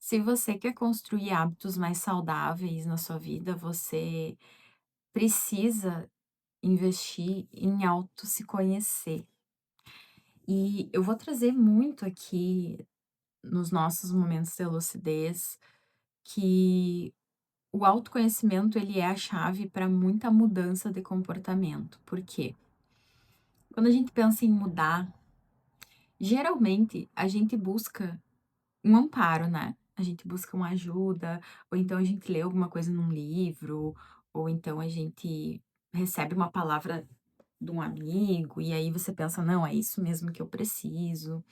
Se você quer construir hábitos mais saudáveis na sua vida, você precisa investir em auto se conhecer. E eu vou trazer muito aqui nos nossos momentos de lucidez que o autoconhecimento ele é a chave para muita mudança de comportamento. Por quê? Quando a gente pensa em mudar, geralmente a gente busca um amparo, né. A gente busca uma ajuda, ou então a gente lê alguma coisa num livro, ou então a gente recebe uma palavra de um amigo, e aí você pensa: "Não, é isso mesmo que eu preciso".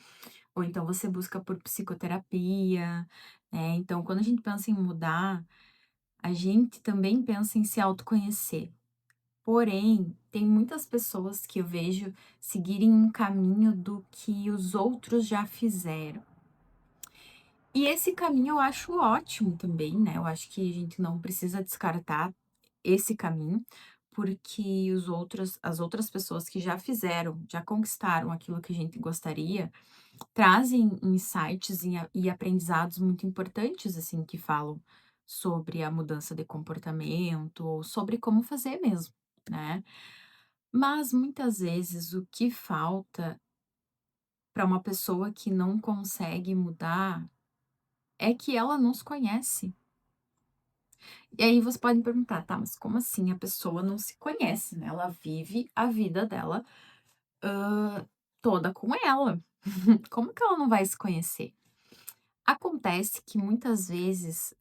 Ou então você busca por psicoterapia, né. Então quando a gente pensa em mudar, a gente também pensa em se autoconhecer. Porém, tem muitas pessoas que eu vejo seguirem um caminho do que os outros já fizeram. E esse caminho eu acho ótimo também, né, eu acho que a gente não precisa descartar esse caminho, porque as outras pessoas que já fizeram, já conquistaram aquilo que a gente gostaria, trazem insights e aprendizados muito importantes, assim, que falam sobre a mudança de comportamento ou sobre como fazer mesmo, né. Mas muitas vezes o que falta para uma pessoa que não consegue mudar é que ela não se conhece. E aí você pode me perguntar: "Tá, mas como assim a pessoa não se conhece, né, ela vive a vida dela, toda com ela. Como que ela não vai se conhecer?". Acontece que muitas vezes,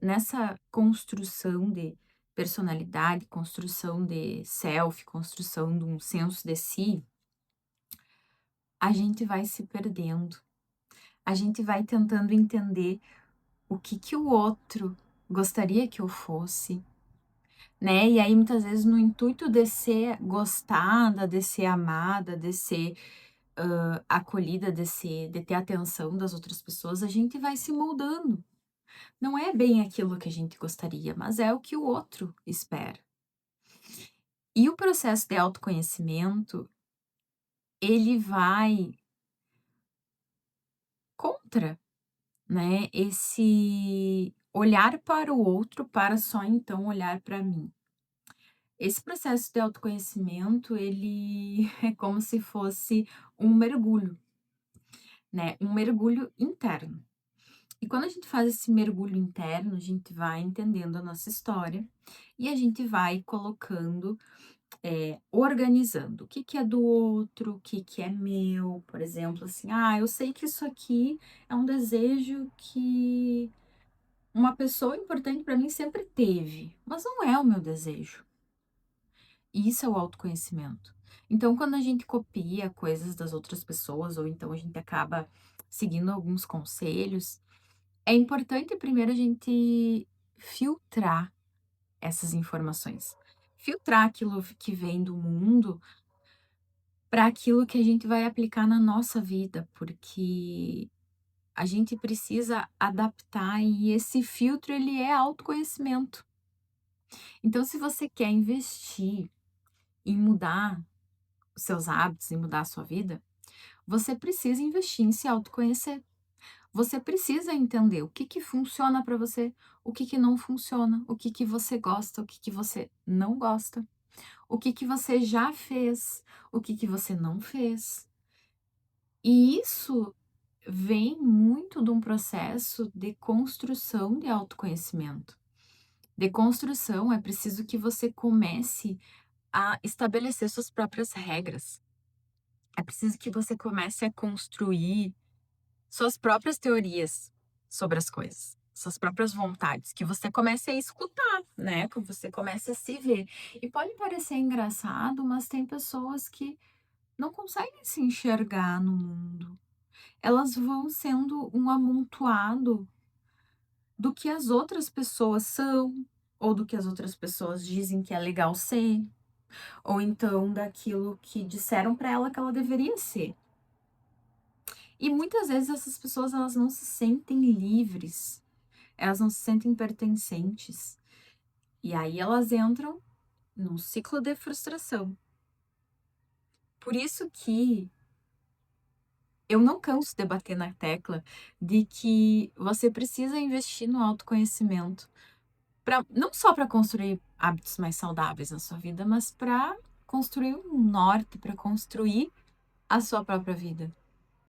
nessa construção de personalidade, construção de self, construção de um senso de si, a gente vai se perdendo. A gente vai tentando entender o que que o outro gostaria que eu fosse, né, e aí muitas vezes no intuito de ser gostada, de ser amada, de ser, acolhida, de ter a atenção das outras pessoas, a gente vai se moldando. Não é bem aquilo que a gente gostaria, mas é o que o outro espera. E o processo de autoconhecimento, ele vai contra, né, esse olhar para o outro para só então olhar para mim. Esse processo de autoconhecimento, ele é como se fosse um mergulho, né, um mergulho interno. E quando a gente faz esse mergulho interno, a gente vai entendendo a nossa história e a gente vai colocando, organizando o que que é do outro, o que que é meu. Por exemplo, assim, eu sei que isso aqui é um desejo que uma pessoa importante para mim sempre teve, mas não é o meu desejo. Isso é o autoconhecimento. Então, quando a gente copia coisas das outras pessoas, ou então a gente acaba seguindo alguns conselhos, é importante primeiro a gente filtrar essas informações. Filtrar aquilo que vem do mundo para aquilo que a gente vai aplicar na nossa vida, porque a gente precisa adaptar e esse filtro ele é autoconhecimento. Então, se você quer investir em mudar os seus hábitos, em mudar a sua vida, você precisa investir em se autoconhecer. Você precisa entender o que que funciona para você, o que que não funciona, o que que você gosta, o que que você não gosta, o que que você já fez, o que que você não fez. E isso vem muito de um processo de construção de autoconhecimento. De construção, é preciso que você comece a estabelecer suas próprias regras. É preciso que você comece a construir suas próprias teorias sobre as coisas, suas próprias vontades, que você comece a escutar, né, que você comece a se ver. E pode parecer engraçado, mas tem pessoas que não conseguem se enxergar no mundo. Elas vão sendo um amontoado do que as outras pessoas são, ou do que as outras pessoas dizem que é legal ser, ou então daquilo que disseram para ela que ela deveria ser. E muitas vezes essas pessoas elas não se sentem livres, elas não se sentem pertencentes. E aí elas entram num ciclo de frustração. Por isso que Eu não canso de bater na tecla de que você precisa investir no autoconhecimento, pra não só para construir hábitos mais saudáveis na sua vida, mas para construir um norte, para construir a sua própria vida.